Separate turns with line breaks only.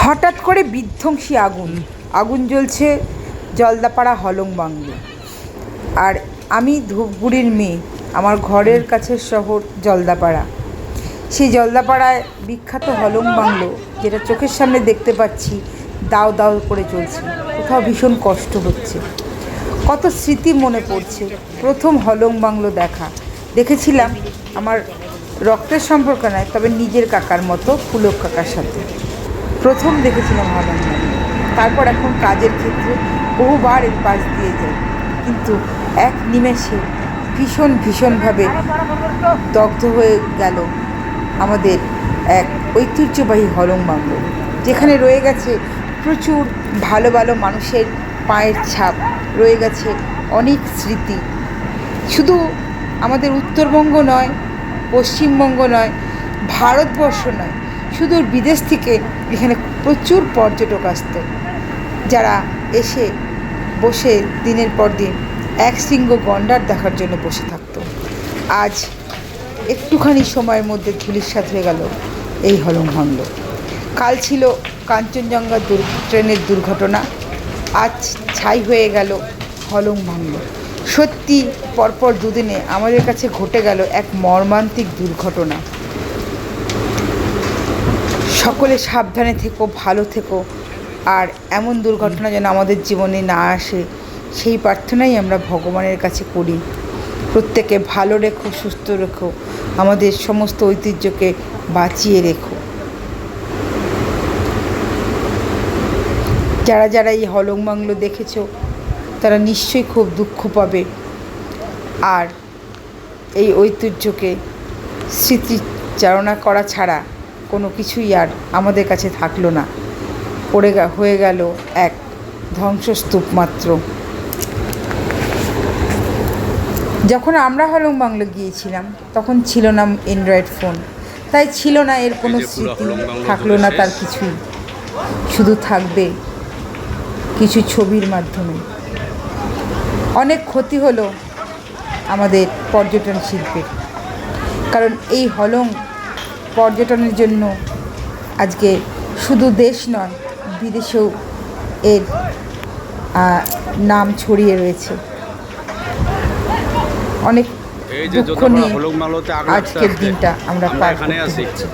হঠাৎ করে বিধ্বংসী আগুন জ্বলছে জলদাপাড়া হলং বাংলো। আর আমি ধূপগুড়ির মেয়ে, আমার ঘরের কাছের শহর জলদাপাড়া। সেই জলদাপাড়ায় বিখ্যাত হলং বাংলো, যেটা চোখের সামনে দেখতে পাচ্ছি দাও দাও করে চলছে। কোথাও ভীষণ কষ্ট হচ্ছে, কত স্মৃতি মনে পড়ছে। প্রথম হলং বাংলো দেখেছিলাম আমার রক্তের সম্পর্ক নয়, তবে নিজের কাকার মতো, পুলক কাকার সাথে প্রথম দেখেছিলাম হলং বাংলো। তারপর এখন কাজের ক্ষেত্রে বহুবার এর পাশ দিয়ে যাই, কিন্তু এক নিমেষে ভীষণভাবে দগ্ধ হয়ে গেল আমাদের এক ঐতিহ্যবাহী হলং বাংলো, যেখানে রয়ে গেছে প্রচুর ভালো ভালো মানুষের পায়ের ছাপ, রয়ে গেছে অনেক স্মৃতি। শুধু আমাদের উত্তরবঙ্গ নয়, পশ্চিমবঙ্গ নয়, ভারতবর্ষ নয়, সুদূর বিদেশ থেকে এখানে প্রচুর পর্যটক আসত, যারা এসে বসে দিনের পর দিন একশৃঙ্গ গন্ডার দেখার জন্য বসে থাকত। আজ একটুখানি সময়ের মধ্যে ধূলিসাৎ হয়ে গেল এই হলং বাংলো। কাল ছিল কাঞ্চনজঙ্ঘা ট্রেনের দুর্ঘটনা, আজ ছাই হয়ে গেল হলং বাংলো। সত্যি পরপর দুদিনে আমাদের কাছে ঘটে গেল এক মর্মান্তিক দুর্ঘটনা। সকলে সাবধানে থেকো, ভালো থেকো, আর এমন দুর্ঘটনা যেন আমাদের জীবনে না আসে, সেই প্রার্থনাই আমরা ভগবানের কাছে করি। প্রত্যেকে ভালো রেখো, সুস্থ রেখো, আমাদের সমস্ত ঐতিহ্যকে বাঁচিয়ে রেখো। যারা এই হলং বাংলো দেখেছো, তারা নিশ্চয়ই খুব দুঃখ পাবে, আর এই ঐতিহ্যকে স্মৃতিচারণা করা ছাড়া কোনো কিছুই আর আমাদের কাছে থাকলো না, হয়ে গেল এক ধ্বংসস্তূপ মাত্র। যখন আমরা হলং বাংলো গিয়েছিলাম তখন ছিল না অ্যান্ড্রয়েড ফোন, তাই ছিল না এর কোনো স্মৃতি, থাকলো না তার কিছুই, শুধু থাকবে কিছু ছবির মাধ্যমে। অনেক ক্ষতি হলো আমাদের পর্যটন শিল্পের, কারণ এই হলং পর্যটনের জন্য আজকে শুধু দেশ নয়, বিদেশেও এর নাম ছড়িয়ে রয়েছে। অনেক দুঃখ নিয়ে আজকের দিনটা আমরা পার করতে হচ্ছে।